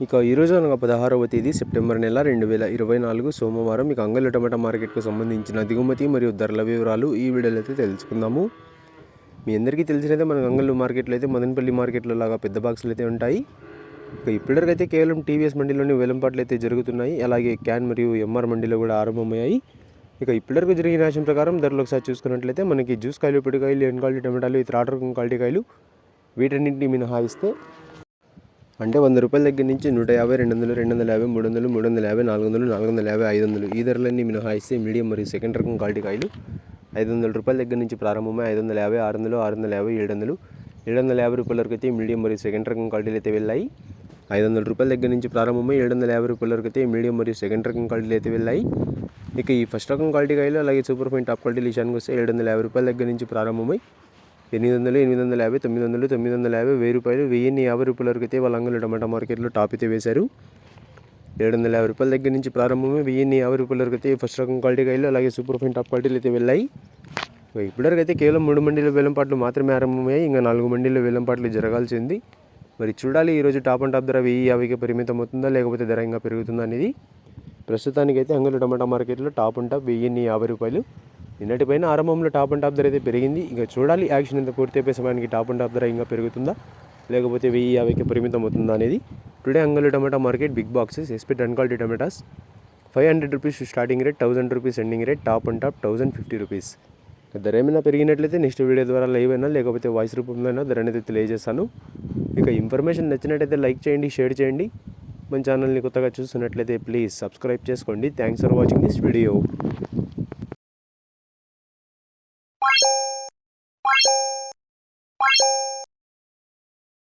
ఇక ఈరోజు అనగా 16వ తేదీ సెప్టెంబర్ నెల 2024 సోమవారం ఇక అంగళ్ళు టమాటా మార్కెట్కు సంబంధించిన దిగుమతి మరియు ధరల వివరాలు ఈ వీడియోలో అయితే తెలుసుకుందాము. మీ అందరికీ తెలిసినదే మన అంగళ్ళు మార్కెట్లో అయితే మదనపల్లి మార్కెట్లో లాగా పెద్ద బాక్సులు అయితే ఉంటాయి. ఇక ఇప్పటివరకు అయితే కేవలం టీవీఎస్ మండీలోని వేలంపాట్లు అయితే జరుగుతున్నాయి. అలాగే క్యాన్ మరియు ఎంఆర్ మండీలో కూడా ఆరంభమయ్యాయి. ఇక ఇప్పటివరకు జరిగిన రేషన్ ప్రకారం ధరలు ఒకసారి చూసుకున్నట్లయితే మనకి జ్యూస్ కాయలు, పొడికాయలు, ఎండు క్వాలిటీ టమాటాలు, ఇతర ఆర్డర్ క్వాలిటీ కాయలు వీటన్నింటినీ మినహాయిస్తే అంటే 100 రూపాయల దగ్గర నుంచి 150, 200, 250, 300, 350, 400, 450, 500 ఈ ధరలన్నీ మినహాయిస్తే మీడియం మరియు సెకండ్ రకం క్వాలిటీ కాయలు 500 రూపాయల దగ్గర నుంచి ప్రారంభమై 550, 600, 650, 700, 750 రూపాయల వరకు అయితే మీడియం మరియు సెకండ్ రకం క్వాలిటీలు అయితే వెళ్ళాయి. 500 రూపాయల దగ్గర నుంచి ప్రారంభమై 750 రూపాయల వరకు అయితే మీడియం మరియు సెకండ్ రకం క్వాలిటీలు అయితే వెళ్ళాయి. ఇక ఈ ఫస్ట్ రకం క్వాలిటీ కాయలు అలాగే సూపర్ ఫైన్ టాప్ క్వాలిటీ విషయానికి వస్తే 750 రూపాయల దగ్గర నుంచి ప్రారంభమై 800, 850, 900, 950, 1000 రూపాయలు, 1050 రూపాయల వరకు అయితే వాళ్ళ అంగళ్ళు టమాటా మార్కెట్లో టాప్ అయితే వేశారు. 750 రూపాయల దగ్గర నుంచి ప్రారంభమై 1050 రూపాయల వరకు అయితే ఫస్ట్ రకం క్వాలిటీ కాయలు అలాగే సూపర్ ఫైన్ టాప్ క్వాలిటీలు అయితే వెళ్ళాయి. ఇప్పటివరకు అయితే కేవలం 3 మండీల వేలంపాట్లు మాత్రమే ఆరంభమయ్యాయి. ఇంకా 4 మండీల వేలంపాట్లు జరగాల్సింది. మరి చూడాలి ఈరోజు టాప్ అండ్ టాప్ ధర 1050కి పరిమితం అవుతుందా లేకపోతే ధర ఇంకా పెరుగుతుందా అనేది. ప్రస్తుతానికైతే అంగళ్ళు టమాటా మార్కెట్లో టాప్ అండ్ టాప్ 1050 రూపాయలు. నిన్నటిపైన ఆరంభంలో టాప్ అండ్ టాప్ ధర అయితే పెరిగింది. ఇక చూడాలి యాక్షన్ ఎంత పూర్తి అయిపోయే సమయానికి టాప్ అండ్ టాప్ ధర ఇంకా పెరుగుతుందా లేకపోతే 1050కి పరిమితం అవుతుందా అనేది. Today Angallu tomato market big boxes SP 10 quality tomatoes 500 rupees starting rate, 1000 rupees ending rate, top and top 1050 rupees. ధర ఏమైనా పెరిగినట్లయితే నెక్స్ట్ వీడియో ద్వారా లైవ్ అయినా లేకపోతే వాయిస్ రూపంలో అయినా ధర అనేది తెలియజేస్తాను. ఇక ఇన్ఫర్మేషన్ నచ్చినట్టయితే లైక్ చేయండి, షేర్ చేయండి. మన ఛానల్ని కొత్తగా చూస్తున్నట్లయితే ప్లీజ్ సబ్స్క్రైబ్ చేసుకోండి. Thanks for watching this video.